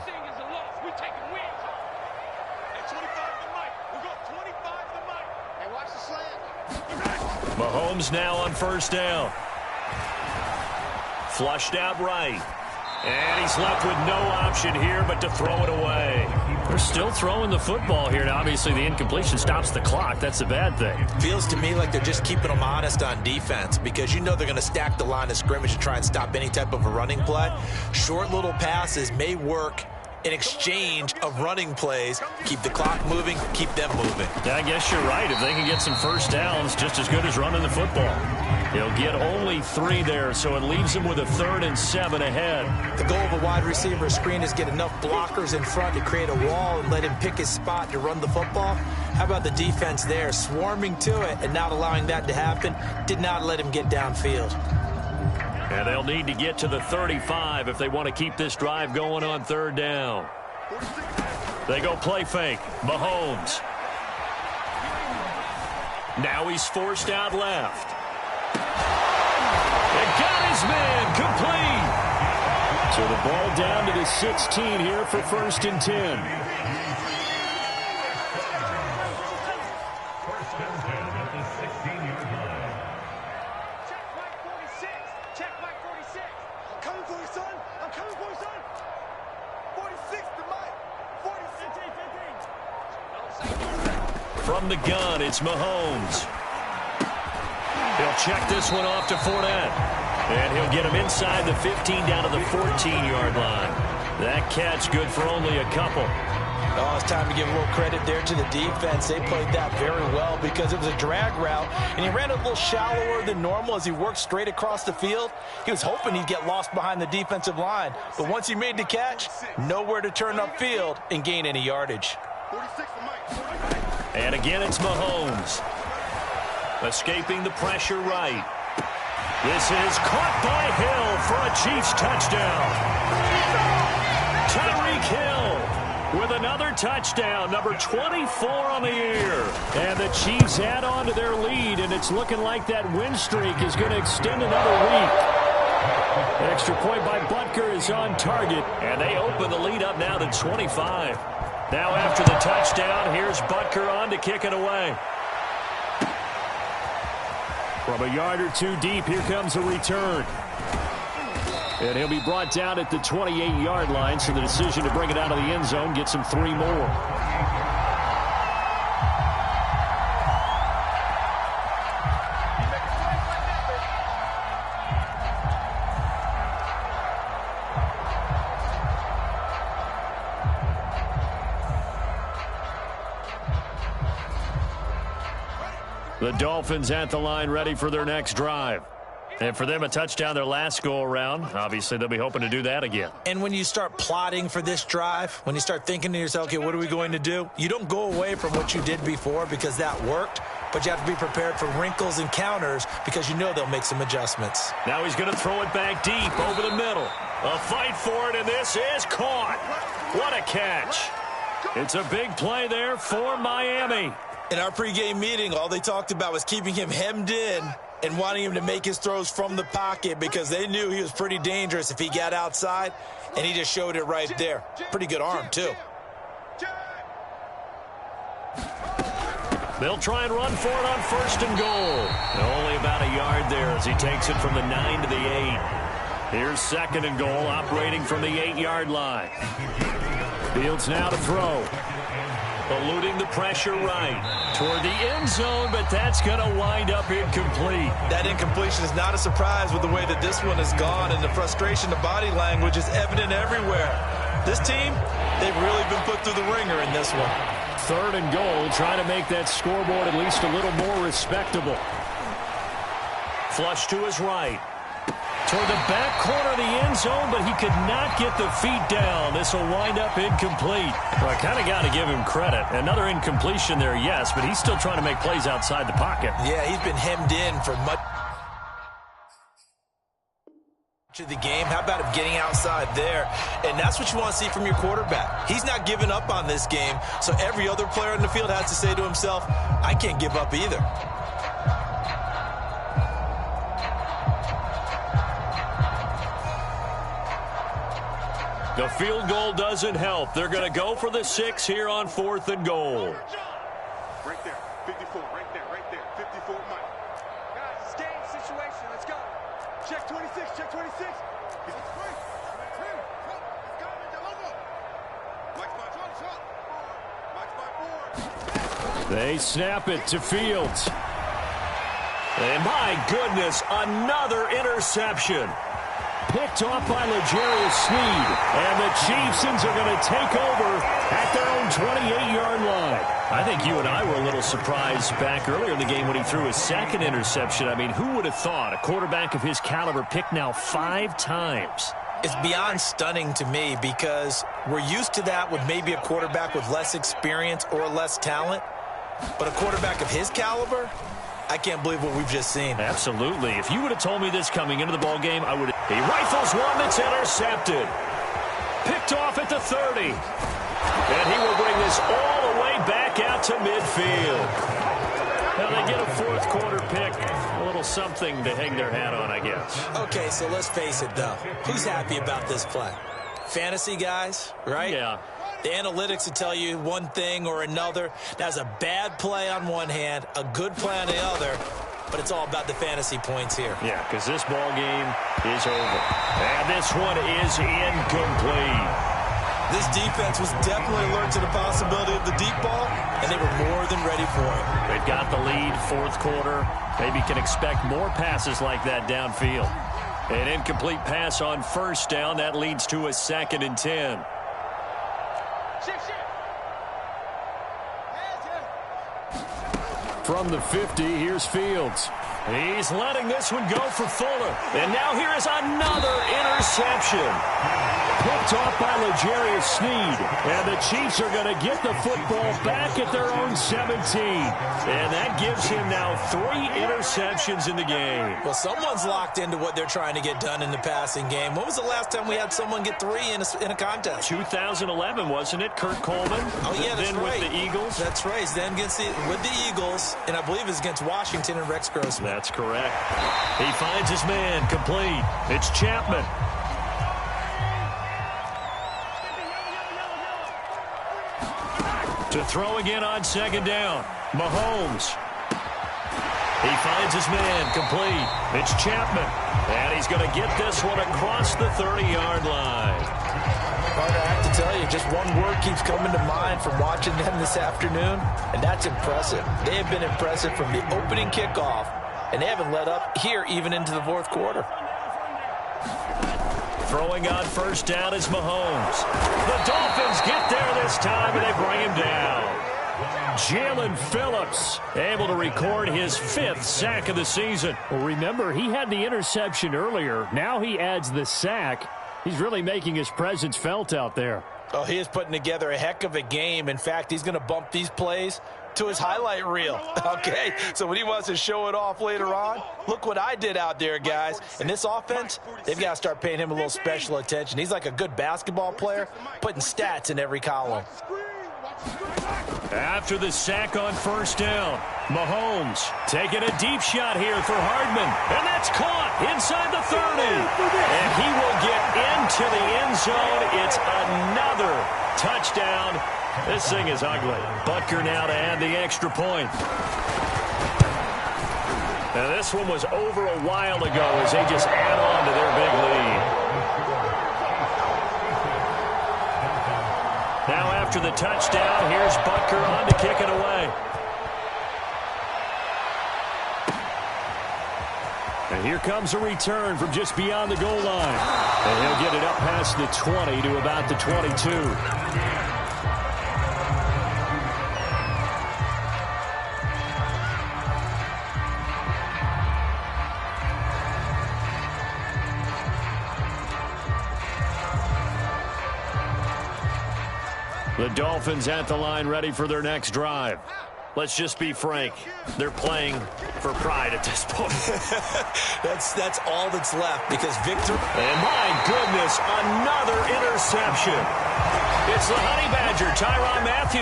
Mahomes now on first down. Flushed out right. And he's left with no option here but to throw it away. They're still throwing the football here. Now, obviously, the incompletion stops the clock. That's a bad thing. Feels to me like they're just keeping them honest on defense because you know they're going to stack the line of scrimmage to try and stop any type of a running play. Short little passes may work in exchange of running plays. Keep the clock moving, keep them moving. Yeah, I guess you're right. If they can get some first downs, just as good as running the football. He'll get only 3 there, so it leaves him with a 3rd and 7 ahead. The goal of a wide receiver screen is get enough blockers in front to create a wall and let him pick his spot to run the football. How about the defense there, swarming to it and not allowing that to happen? Did not let him get downfield. And they'll need to get to the 35 if they want to keep this drive going on 3rd down. They go play fake. Mahomes. Now he's forced out left. And got his man complete. So the ball down to the 16 here for 1st and 10. From the gun, it's Mahomes. He'll check this one off to Fournette. And he'll get him inside the 15 down to the 14-yard line. That catch good for only a couple. Oh, it's time to give a little credit there to the defense. They played that very well because it was a drag route, and he ran a little shallower than normal as he worked straight across the field. He was hoping he'd get lost behind the defensive line, but once he made the catch, nowhere to turn upfield and gain any yardage. And again, it's Mahomes. Escaping the pressure right. This is caught by Hill for a Chiefs touchdown. Tyreek Hill with another touchdown, number 24 on the year. And the Chiefs add on to their lead, and it's looking like that win streak is going to extend another week. Extra point by Butker is on target, and they open the lead up now to 25. Now after the touchdown, here's Butker on to kick it away. From a yard or two deep, here comes a return. And he'll be brought down at the 28-yard line, so the decision to bring it out of the end zone gets him 3 more. The Dolphins at the line ready for their next drive. And for them, a touchdown their last go-around. Obviously, they'll be hoping to do that again. And when you start plotting for this drive, when you start thinking to yourself, okay, what are we going to do? You don't go away from what you did before because that worked, but you have to be prepared for wrinkles and counters because you know they'll make some adjustments. Now he's going to throw it back deep over the middle. A fight for it, and this is caught. What a catch. It's a big play there for Miami. In our pregame meeting, all they talked about was keeping him hemmed in and wanting him to make his throws from the pocket because they knew he was pretty dangerous if he got outside, and he just showed it right there. Pretty good arm, too. They'll try and run for it on 1st and goal. And only about a yard there as he takes it from the 9 to the 8. Here's 2nd and goal, operating from the 8-yard line. Fields now to throw. Eluding the pressure right toward the end zone, but that's going to wind up incomplete. That incompletion is not a surprise with the way that this one has gone, and the frustration, the body language is evident everywhere. This team, they've really been put through the ringer in this one. 3rd and goal, trying to make that scoreboard at least a little more respectable. Flush to his right. Toward the back corner of the end zone, but he could not get the feet down. This will wind up incomplete. Well, I kind of got to give him credit. Another incompletion there, yes, but he's still trying to make plays outside the pocket. Yeah, he's been hemmed in for much. To the game, how about him getting outside there? And that's what you want to see from your quarterback. He's not giving up on this game, so every other player in the field has to say to himself, I can't give up either. The field goal doesn't help. They're going to go for the 6 here on 4th and goal. Right there, 54, right there, 54, Mike. Guys, it's game situation, let's go. Check 26, check 26. They snap it to Fields. And my goodness, another interception. Picked off by L'Jarius Sneed. And the Chiefs are going to take over at their own 28-yard line. I think you and I were a little surprised back earlier in the game when he threw his 2nd interception. I mean, who would have thought a quarterback of his caliber picked now 5 times? It's beyond stunning to me because we're used to that with maybe a quarterback with less experience or less talent. But a quarterback of his caliber, I can't believe what we've just seen. Absolutely. If you would have told me this coming into the ball game, I would have. He rifles one that's intercepted. Picked off at the 30. And he will bring this all the way back out to midfield. Now they get a 4th quarter pick. A little something to hang their hat on, I guess. Okay, so let's face it, though. Who's happy about this play? Fantasy guys, right? Yeah. The analytics will tell you one thing or another. That's a bad play on one hand, a good play on the other, but it's all about the fantasy points here. Yeah, because this ball game is over. And this one is incomplete. This defense was definitely alert to the possibility of the deep ball, and they were more than ready for it. They've got the lead, 4th quarter. Maybe can expect more passes like that downfield. An incomplete pass on 1st down. That leads to a 2nd and 10. From the 50, here's Fields. He's letting this one go for Fuller. And now here is another interception. Picked off by L'Jarius Sneed. And the Chiefs are going to get the football back at their own 17. And that gives him now 3 interceptions in the game. Well, someone's locked into what they're trying to get done in the passing game. When was the last time we had someone get 3 in a contest? 2011, wasn't it? Kurt Coleman. Oh, yeah, that's then right. With the Eagles. That's right. Then with the Eagles, and I believe it's against Washington and Rex Grossman. That's correct. He finds his man complete. It's Chapman. To throw again on 2nd down. Mahomes. He finds his man complete. It's Chapman. And he's going to get this one across the 30-yard line. Carter, I have to tell you, just one word keeps coming to mind from watching them this afternoon, and that's impressive. They have been impressive from the opening kickoff, and they haven't let up here even into the 4th quarter. Throwing on 1st down is Mahomes. The Dolphins get there this time, and they bring him down. Jalen Phillips able to record his 5th sack of the season. Well, remember, he had the interception earlier. Now he adds the sack. He's really making his presence felt out there. Oh, he is putting together a heck of a game. In fact, he's going to bump these plays to his highlight reel. Okay, so when he wants to show it off later on, look what I did out there, guys. And this offense, they've got to start paying him a little special attention. He's like a good basketball player, putting stats in every column. After the sack on 1st down, Mahomes taking a deep shot here for Hardman. And that's caught inside the 30. And he will get into the end zone. It's another touchdown. This thing is ugly. Butker now to add the extra point. Now this one was over a while ago as they just add on to their big lead. Now after the touchdown, here's Butker on to kick it away. And here comes a return from just beyond the goal line. And he'll get it up past the 20 to about the 22. The Dolphins at the line ready for their next drive. let's just be frank. They're playing for pride at this point. That's all that's left because victory. And my goodness, another interception. It's the Honey Badger, Tyrann Mathieu.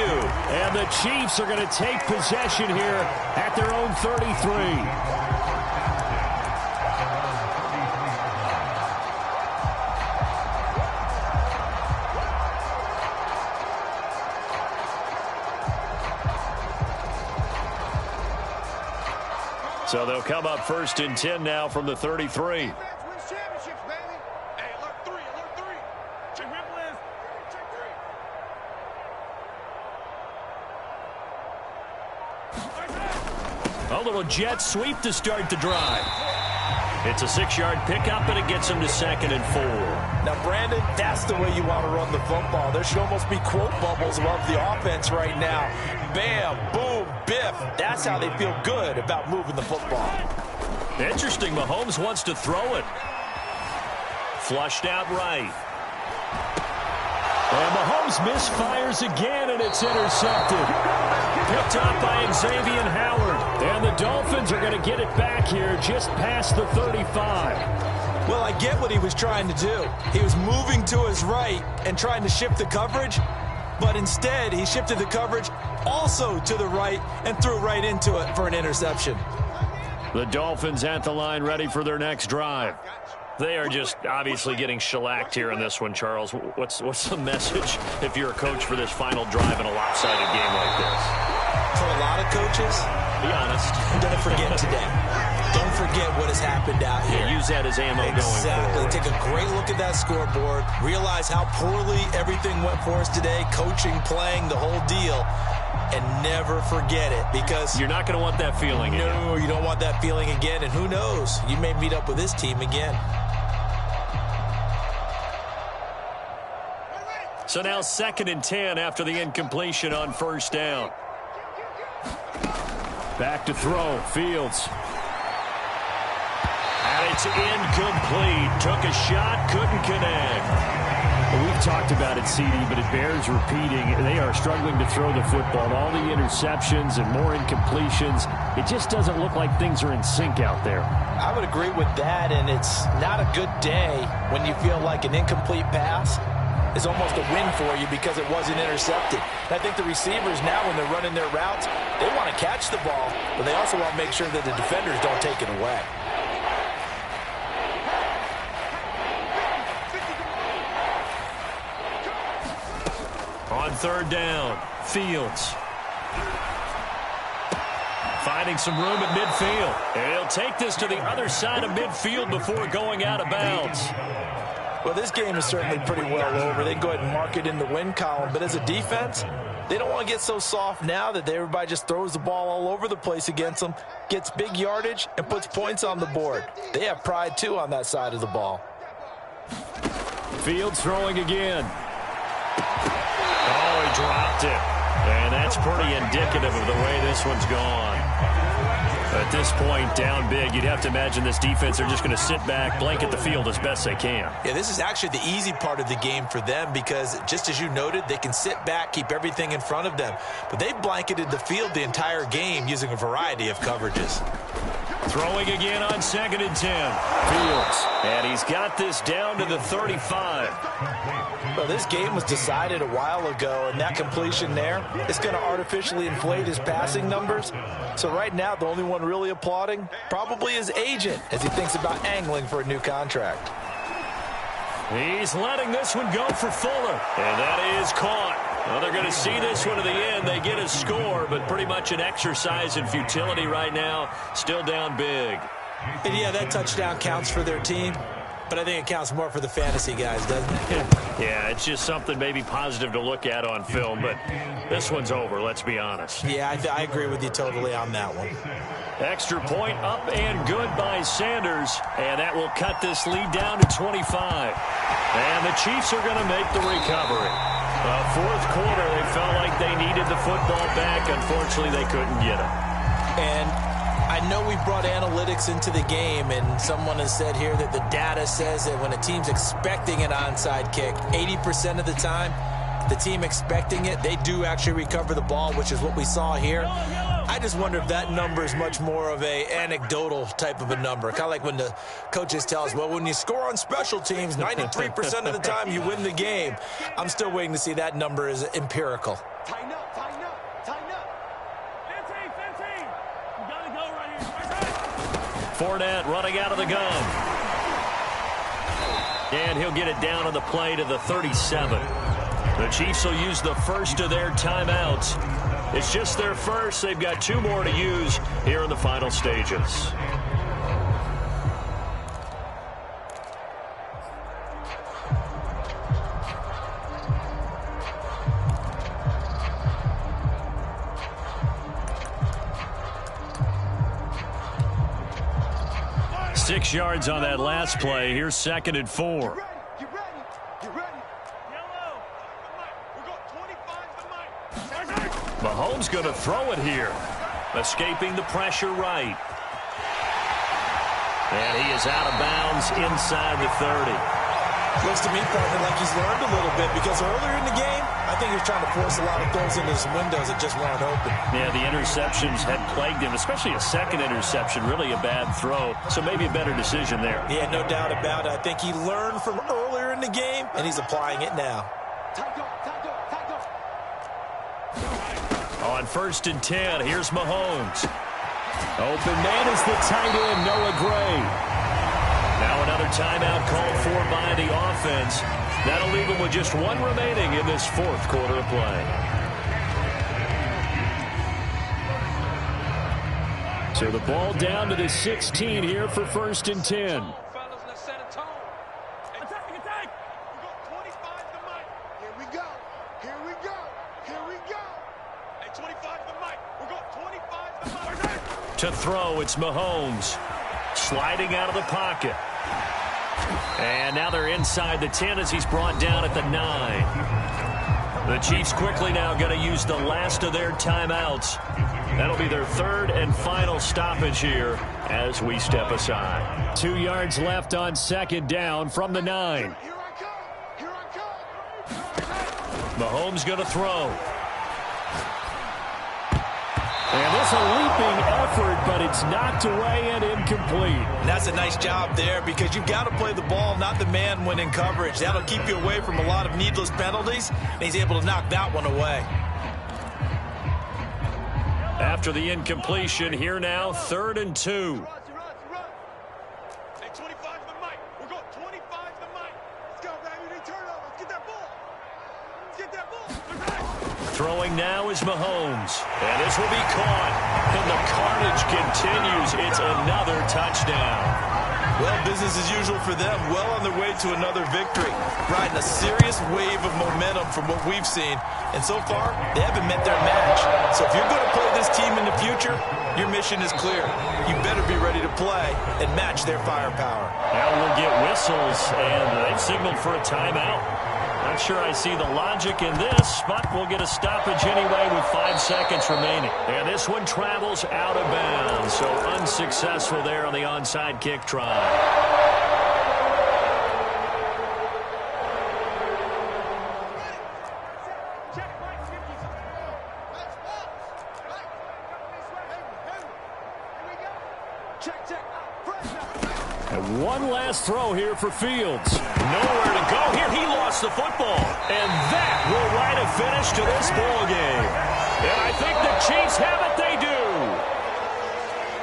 And the Chiefs are going to take possession here at their own 33. So they'll come up 1st and 10 now from the 33. A little jet sweep to start the drive. It's a 6-yard pickup, and it gets them to 2nd and 4. Now, Brandon, that's the way you want to run the football. There should almost be quote bubbles above the offense right now. Bam, boom, biff. That's how they feel good about moving the football. Interesting. Mahomes wants to throw it. Flushed out right. And Mahomes misfires again, and it's intercepted. Picked up by Xavier Howard. And the Dolphins are going to get it back here just past the 35. Well, I get what he was trying to do. He was moving to his right and trying to shift the coverage, but instead he shifted the coverage also to the right and threw right into it for an interception. The Dolphins at the line, ready for their next drive. They are just obviously getting shellacked here in this one, Charles. What's the message if you're a coach for this final drive in a lopsided game like this? For a lot of coaches, be honest. Don't forget today. Don't forget what has happened out here. Yeah, use that as ammo going forward. Exactly. Take a great look at that scoreboard. Realize how poorly everything went for us today. Coaching, playing, the whole deal. And never forget it, because you're not going to want that feeling again. No, you don't want that feeling again. And who knows? You may meet up with this team again. So now 2nd and 10 after the incompletion on 1st down. Back to throw. Fields. And it's incomplete. Took a shot, couldn't connect. Well, we've talked about it, CD, but it bears repeating. They are struggling to throw the football. All the interceptions and more incompletions. It just doesn't look like things are in sync out there. I would agree with that, and it's not a good day when you feel like an incomplete pass is almost a win for you because it wasn't intercepted. And I think the receivers now, when they're running their routes, they want to catch the ball, but they also want to make sure that the defenders don't take it away. On 3rd down, Fields. Finding some room at midfield. And he'll take this to the other side of midfield before going out of bounds. Well, this game is certainly pretty well over. They can go ahead and mark it in the win column. But as a defense, they don't want to get so soft now that everybody just throws the ball all over the place against them, gets big yardage, and puts points on the board. They have pride, too, on that side of the ball. Fields throwing again. Oh, he dropped it. And that's pretty indicative of the way this one's gone. At this point, down big, you'd have to imagine this defense are just going to sit back, blanket the field as best they can. Yeah, this is actually the easy part of the game for them because, just as you noted, they can sit back, keep everything in front of them. But they've blanketed the field the entire game using a variety of coverages. Throwing again on 2nd and 10. Fields. And he's got this down to the 35. Well, this game was decided a while ago, and that completion there is going to artificially inflate his passing numbers. So right now, the only one really applauding probably his agent as he thinks about angling for a new contract. He's letting this one go for Fuller. And that is caught. Well, they're going to see this one to the end. They get a score, but pretty much an exercise in futility right now. Still down big. And yeah, that touchdown counts for their team, but I think it counts more for the fantasy guys, doesn't it? Yeah, it's just something maybe positive to look at on film, but this one's over, let's be honest. Yeah, I agree with you totally on that one. Extra point up and good by Sanders, and that will cut this lead down to 25. And the Chiefs are going to make the recovery. Fourth quarter, they felt like they needed the football back. Unfortunately, they couldn't get it. And I know we brought analytics into the game, and someone has said here that the data says that when a team's expecting an onside kick, 80% of the time, the team expecting it, they do actually recover the ball, which is what we saw here. I just wonder if that number is much more of a anecdotal type of a number. Kind of like when the coaches tell us, well, when you score on special teams, 93% of the time you win the game. I'm still waiting to see that number is empirical. Tighten up, tighten up, tighten up. 15. You got to go right here. Fournette running out of the gun. And he'll get it down on the play to the 37. The Chiefs will use the first of their timeouts. It's just their first. They've got 2 more to use here in the final stages. Six yards on that last play. Here's 2nd and 4. You ready? You ready? Yellow. We got 25 to Mike. Mahomes going to throw it here. Escaping the pressure right. And he is out of bounds inside the 30. Looks to me, partner, like he's learned a little bit because earlier in the game, I think he was trying to force a lot of throws into some windows that just weren't open. Yeah, the interceptions had plagued him, especially a second interception, really a bad throw. So maybe a better decision there. Yeah, no doubt about it. I think he learned from earlier in the game, and he's applying it now. On 1st and 10, here's Mahomes. Open man is the tight end, Noah Gray. Now another timeout called for by the offense. That'll leave them with just 1 remaining in this 4th quarter of play. So the ball down to the 16 here for 1st and 10. Fellas, let's set a tone. Attack. We got 25 to Mike. Here we go. Here we go. Hey, 25 to Mike. We got 25 to Mike. To throw, it's Mahomes. Sliding out of the pocket. And now they're inside the 10 as he's brought down at the 9. The Chiefs quickly now going to use the last of their timeouts. That'll be their 3rd and final stoppage here as we step aside. 2 yards left on 2nd down from the 9. Here I come. Mahomes going to throw. And this a leaping effort, but it's knocked away and incomplete. And that's a nice job there because you've got to play the ball, not the man when in coverage. That'll keep you away from a lot of needless penalties, and he's able to knock that one away. After the incompletion, here now, 3rd and 2. Run. Hey, 25 to Mike. We got 25 to Mike. Let's go, baby. They turn over. Let's get that ball. Throwing now is Mahomes. And this will be caught. And the carnage continues. It's another touchdown. Well, business as usual for them. Well on their way to another victory. Riding a serious wave of momentum from what we've seen. And so far, they haven't met their match. So if you're going to play this team in the future, your mission is clear. You better be ready to play and match their firepower. Now we'll get whistles, and they've signaled for a timeout. Not sure I see the logic in this, but we'll get a stoppage anyway with 5 seconds remaining. And this one travels out of bounds, so unsuccessful there on the onside kick try. And one last throw here for Fields. Nowhere to go here. He lost the football. And that will write a finish to this ball game. And I think the Chiefs have it. They do.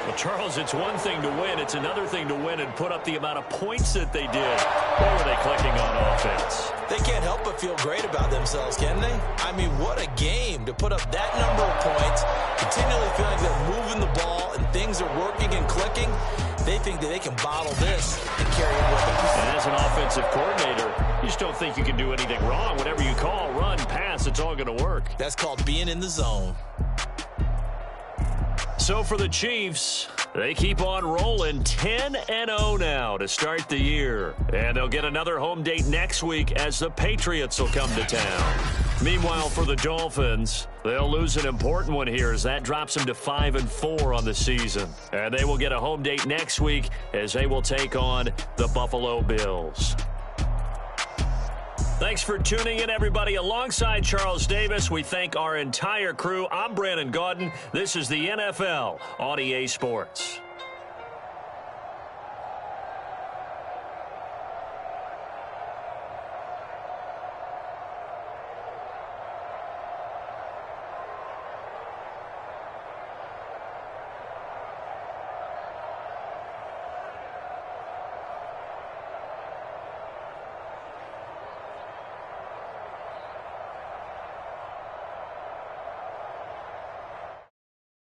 Well, Charles, it's one thing to win. It's another thing to win and put up the amount of points that they did. Where were they clicking on offense? They can't help but feel great about themselves, can they? I mean, what a game to put up that number of points, continually feeling like they're moving the ball and things are working and clicking. They think that they can bottle this and carry it with them. And as an offensive coordinator, you just don't think you can do anything wrong. Whatever you call, run, pass, it's all going to work. That's called being in the zone. So for the Chiefs, they keep on rolling 10-0 now to start the year. And they'll get another home date next week as the Patriots will come to town. Meanwhile, for the Dolphins, they'll lose an important one here as that drops them to 5-4 on the season. And they will get a home date next week as they will take on the Buffalo Bills. Thanks for tuning in, everybody. Alongside Charles Davis, we thank our entire crew. I'm Brandon Gaudin. This is the NFL on EA Sports.